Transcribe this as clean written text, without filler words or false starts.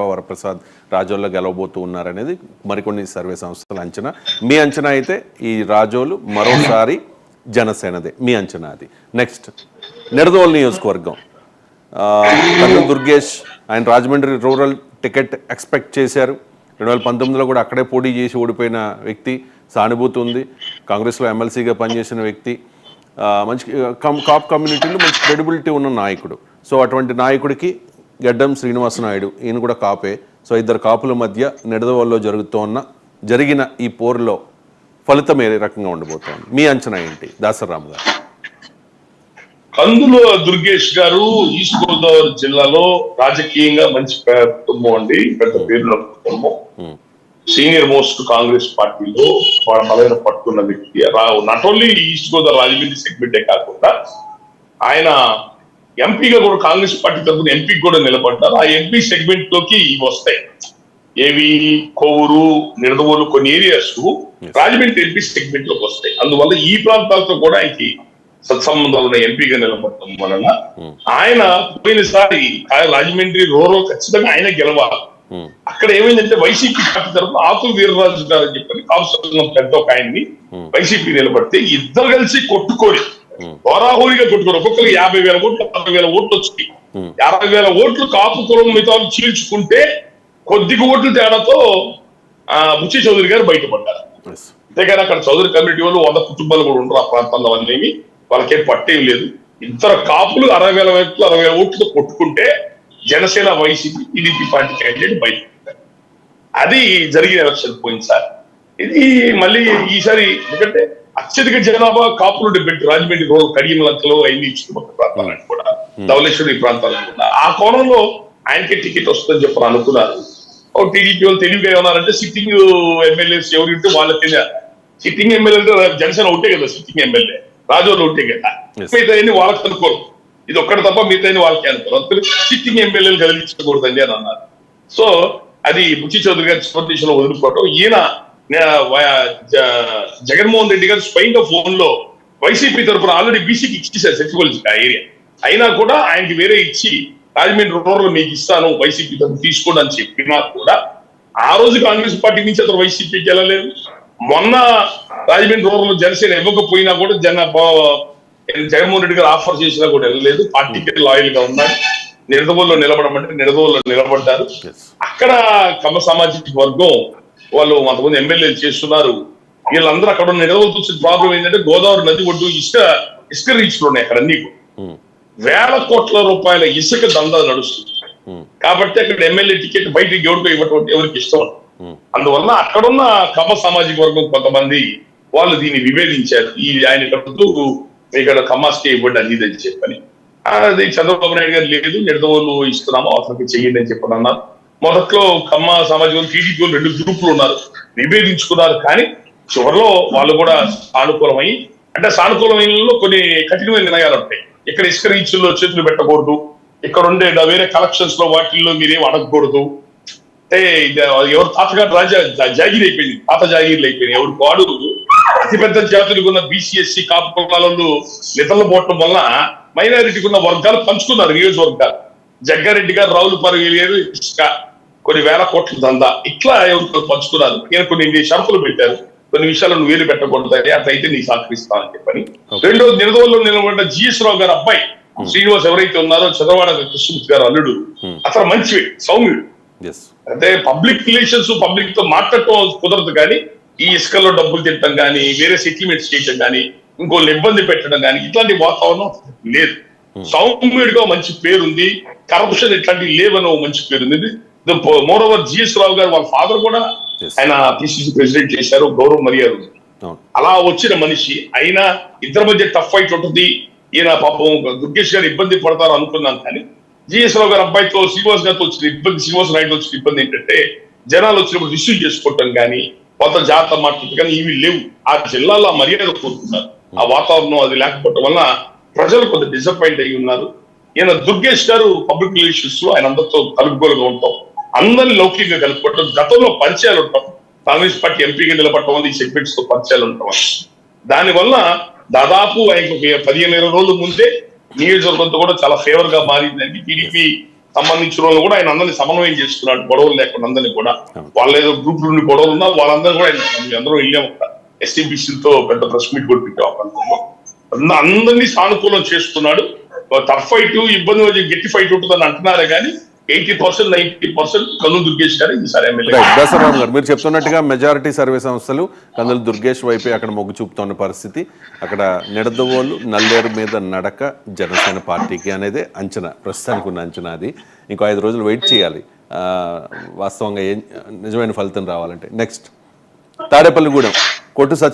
వరప్రసాద్ రాజోల్లో గెలవబోతూ ఉన్నారనేది మరికొన్ని సర్వే సంస్థల అంచనా. మీ అంచనా అయితే ఈ రాజోలు మరోసారి జనసేనదే, మీ అంచనా అది. నెక్స్ట్ నిడదవోలు నియోజకవర్గం, కర్నూలు దుర్గేష్ ఆయన రాజమండ్రి రూరల్ టికెట్ ఎక్స్పెక్ట్ చేశారు. 2019లో కూడా అక్కడే పోటీ చేసి ఓడిపోయిన వ్యక్తి, సానుభూతి ఉంది. కాంగ్రెస్లో ఎమ్మెల్సీగా పనిచేసిన వ్యక్తి, మంచి కాప్ కమ్యూనిటీలో మంచి క్రెడిబిలిటీ ఉన్న నాయకుడు. సో అటువంటి నాయకుడికి గడ్డం శ్రీనివాసనాయుడు, ఈయన కూడా కాపే. సో ఇద్దరు కాపుల మధ్య నిడదవోలులో జరిగిన ఈ పోరులో ఫలితం ఏ రకంగా ఉండబోతోంది, మీ అంచనా ఏంటి దాసరాము గారు? కందుల దుర్గేష్ గారు ఈస్ట్ గోదావరి జిల్లాలో రాజకీయంగా మంచి కుటుంబం అండి, పెద్ద పేరున్న కుటుంబం. సీనియర్ మోస్ట్ కాంగ్రెస్ పార్టీలో బలమైన పట్టుకున్న వ్యక్తి. Not only East Godavari Rajahmundry సెగ్మెంటే కాకుండా ఆయన ఎంపీగా కూడా కాంగ్రెస్ పార్టీ తరఫున ఎంపీకి కూడా నిలబడ్డారు. ఆ ఎంపీ సెగ్మెంట్ లోకి ఇవి వస్తాయి, ఏవి కోవూరు, నిడదవోలు, కొన్ని ఏరియాస్ రాజమండ్రి ఎంపీ సెగ్మెంట్ లోకి వస్తాయి. అందువల్ల ఈ ప్రాంతాలతో కూడా ఆయనకి సత్సంబంధాలు ఉన్న ఎంపీగా నిలబడటం వలన ఆయన పోయినసారి రాజమండ్రి రూరల్ ఖచ్చితంగా ఆయన గెలవాలి. అక్కడ ఏమైందంటే వైసీపీ పార్టీ తరఫున ఆకుల వీర్రాజు గారు అని చెప్పి కాంగ్రెస్ పెద్ద ఒక ఆయన్ని వైసీపీ నిలబడితే ఇద్దరు కలిసి కొట్టుకోని హోరాహోరీగా కొట్టుకోరు. ఒక్కొక్కరు 50,000 ఓట్లు 60,000 ఓట్లు వచ్చి 60,000 ఓట్లు కాపు కులం మిగతాలు చీల్చుకుంటే కొద్దిగా ఓట్ల తేడాతో బుచ్చి చౌదరి గారు బయటపడ్డారు. అంతేగాని అక్కడ చౌదరి కమ్యూనిటీ వాళ్ళు 100 కుటుంబాలు కూడా ఉండరు ఆ ప్రాంతాల్లో, అనేవి వాళ్ళకేం పట్టేం లేదు. ఇద్దరు కాపులు 60,000 ఓట్లు కొట్టుకుంటే Janasena, YCP, TDP party candidate బయటపడ్డారు. అది జరిగిన ఎలక్షన్ పోయినసారి. ఇది మళ్ళీ ఈసారి ఎందుకంటే అత్యధిక జనాభా కాపులు డిబెట్ రాజమండ్రి రోడ్ కడియంలంకలో అయింది, చుట్టుపక్కల ప్రాంతాలను కూడా ధవళేశ్వరి ప్రాంతాలను కూడా. ఆ కోణంలో ఆయనకే టికెట్ వస్తుందని చెప్పని అనుకున్నారు. టీడీపీ వాళ్ళు తెలివిగా ఏమన్నారంటే సిట్టింగ్ ఎమ్మెల్యేస్ ఎవరింటే వాళ్ళకైనా, సిట్టింగ్ ఎమ్మెల్యే అంటే జనసేన ఉంటే కదా సిట్టింగ్ ఎమ్మెల్యే, రాజోలు ఉంటే కదా, మిగతా వాళ్ళకి అనుకోరు, ఇది ఒక్కటి తప్ప మిగతా వాళ్ళకి అనుకోరు, అందుకని సిట్టింగ్ ఎమ్మెల్యేలు కదిలించకూడదండి అని అన్నారు. సో అది బుచ్చి చౌదరి గారి స్పర్దేశంలో వదులుకోవటం. ఈయన జగన్మోహన్ రెడ్డి గారు స్వయంగా ఫోన్ లో వైసీపీ తరఫున ఆల్రెడీ బీసీకి ఇచ్చేసారు సచివాలజీ ఆ ఏరియా, అయినా కూడా ఆయనకి వేరే ఇచ్చి రాజమండ్రి రూరల్ మీకు ఇస్తాను వైసీపీ తరఫున తీసుకోండి అని చెప్పినా కూడా ఆ రోజు కాంగ్రెస్ పార్టీ నుంచి అతను వైసీపీకి వెళ్ళలేదు. మొన్న రాజమండ్రి రూరల్ జనసేన ఇవ్వకపోయినా కూడా జగన్మోహన్ రెడ్డి గారు ఆఫర్ చేసినా కూడా వెళ్ళలేదు. పార్టీకి లాయల్ గా ఉన్నారు. నిడదవోలులో నిలబడమంటే నిడదవోలులో నిలబడ్డారు. అక్కడ కమ్మ సామాజిక వర్గం వాళ్ళు కొంతమంది ఎమ్మెల్యేలు చేస్తున్నారు. వీళ్ళందరూ అక్కడ ఉన్న నిడదవోలు వచ్చిన ప్రాబ్లం ఏంటంటే గోదావరి నది ఒడ్డు ఇసుక రీచ్లు ఉన్నాయి అక్కడ, అన్ని వేల కోట్ల రూపాయల ఇసుక దందా నడుస్తుంది. కాబట్టి అక్కడ ఎమ్మెల్యే టికెట్ బయటికి ఎవరికో ఇవ్వటం ఎవరికి ఇష్టం. అందువల్ల అక్కడున్న కమ్మ సామాజిక వర్గం కొంతమంది వాళ్ళు దీన్ని విభేదించారు. ఆయన ఇక్కడ కమ్మాస్కే ఇవ్వండి అది అని చెప్పని. అది చంద్రబాబు నాయుడు గారు లేదు, నిడదవోలు ఇస్తున్నాము అవసరం చెయ్యండి అని చెప్పని అన్నారు. మొదట్లో కమ్మ సామాజిక వర్గం టీడీపీ 2 గ్రూపులు ఉన్నారు, విభేదించుకున్నారు. కానీ చివరిలో వాళ్ళు కూడా సానుకూలమై, అంటే సానుకూలమైన కొన్ని కఠినమైన నిర్ణయాలు ఉంటాయి. ఇక్కడ ఇసుక రీచ్ల్లో చేతులు పెట్టకూడదు, ఇక్కడ ఉండే వేరే కలెక్షన్స్ లో వాటిల్లో మీరేం అడగకూడదు. అంటే ఎవరు తాతగారు జాగీర్ అయిపోయింది, పాత జాగీర్లు అయిపోయినాయి. ఎవరు వాడు అతిపెద్ద జాతులకు ఉన్న బీసీఎస్సీ కాపు కులాలలో నిధులు పోవటం వల్ల మైనారిటీకి ఉన్న వర్గాలు పంచుకున్నారు. నియోజకవర్గాలు జగ్గారెడ్డి గారు రావులపాలెం ఏరియాలో ఇసుక కొన్ని వేల కోట్ల దందా ఇట్లా ఎవరు పంచుకున్నారు. ఈయన కొన్ని షరతులు పెట్టారు, కొన్ని విషయాలు నువ్వు వేలు పెట్టకూడదు, అట్లయితే నీకు సహకరిస్తానని చెప్పని. రెండోది నిడదవోలులో నిలబడ్డ జిఎస్ రావు గారు అబ్బాయి శ్రీనివాస్ ఎవరైతే ఉన్నారో చంద్రబాబు కృష్ణమూర్తి గారు అల్లుడు, అతను మంచి సౌమ్యుడు. అంటే పబ్లిక్ రిలేషన్స్ పబ్లిక్ తో మాట్లాడటం కుదరదు, కానీ ఈ ఇసుకల్లో డబ్బులు తిట్టడం కానీ, వేరే సెటిల్మెంట్స్ చేయడం కానీ, ఇంకోళ్ళు ఇబ్బంది పెట్టడం కానీ ఇట్లాంటి వాతావరణం లేదు. సౌమ్యుడిగా మంచి పేరుంది, కరప్షన్ ఇట్లాంటివి లేవని మంచి పేరుంది. మోర్ ఓవర్ జిఎస్ రావు గారు వాళ్ళ ఫాదర్ కూడా ఆయన పిసిసి ప్రెసిడెంట్ చేశారు, గౌరవ మర్యాద. అలా వచ్చిన మనిషి అయినా ఇద్దరి మధ్య టఫ్ ఫైట్ ఉంటుంది. ఈయన పాపం దుర్గేష్ గారు ఇబ్బంది పడతారు అనుకున్నాను, కానీ జిఎస్ రావు గారు అబ్బాయితో శ్రీనివాస్ గారితో వచ్చిన ఇబ్బంది, శ్రీనివాస్ నాయుడు వచ్చిన ఇబ్బంది ఏంటంటే జనాలు వచ్చినప్పుడు రిసీవ్ చేసుకోవటం కానీ, కొత్త జాతర మాట్లాడటం కానీ ఇవి లేవు. ఆ జిల్లాలో మర్యాద కోరుతున్నారు. ఆ వాతావరణం అది లేకపోవటం వల్ల ప్రజలు కొంత డిసప్పాయింట్ అయ్యి ఉన్నారు. ఈయన దుర్గేష్ గారు పబ్లిక్ రిలేషన్స్ లో ఆయన అందరితో కలుపుగోలుగా ఉంటాం, అందరినీ లౌకికంగా కలుపుకోవటం, గతంలో పరిచయాలు ఉంటాం, కాంగ్రెస్ పార్టీ ఎంపీగా నిలబడటం వల్ల ఈ సెగ్మెంట్స్ తో పరిచయాలు ఉంటాం. దానివల్ల దాదాపు ఆయనకు 15-20 రోజుల ముందే నియోజకవర్గంతో కూడా చాలా ఫేవర్ గా మారిందని టీడీపీ సంబంధించిన వాళ్ళు కూడా ఆయన అందరినీ సమన్వయం చేసుకున్నాడు, గొడవలు లేకుండా అందరినీ కూడా. వాళ్ళ ఏదో గ్రూప్ నుండి గొడవలు ఉన్నా వాళ్ళందరూ కూడా అందరూ వెళ్ళాము, ఎస్టీబీసీలతో పెద్ద ప్రెస్ మీట్ కూడా పెట్టాం. అందరినీ సానుకూలం చేసుకున్నాడు. టఫ్ ఫైట్, ఇబ్బంది గట్టి ఫైట్ ఉంటుందని అంటున్నారే కానీ 80%, 90% కన్ను దుర్గేష్ గారు ఈసారి ఎమ్మెల్యే. దాసరావు గారు, మీరు చెప్తున్నట్టుగా మెజారిటీ సర్వే సంస్థలు కందులు దుర్గేష్ వైపే అక్కడ మొగ్గు చూపుతున్న పరిస్థితి. అక్కడ నిడదవోలు నల్లేరు మీద నడక జనసేన పార్టీకి అనేది అంచనా, ప్రస్తుతానికి ఉన్న అంచనా అది. ఇంకో 5 రోజులు వెయిట్ చేయాలి వాస్తవంగా నిజమైన ఫలితం రావాలంటే. నెక్స్ట్ తాడేపల్లిగూడెం కొట్టు సత్య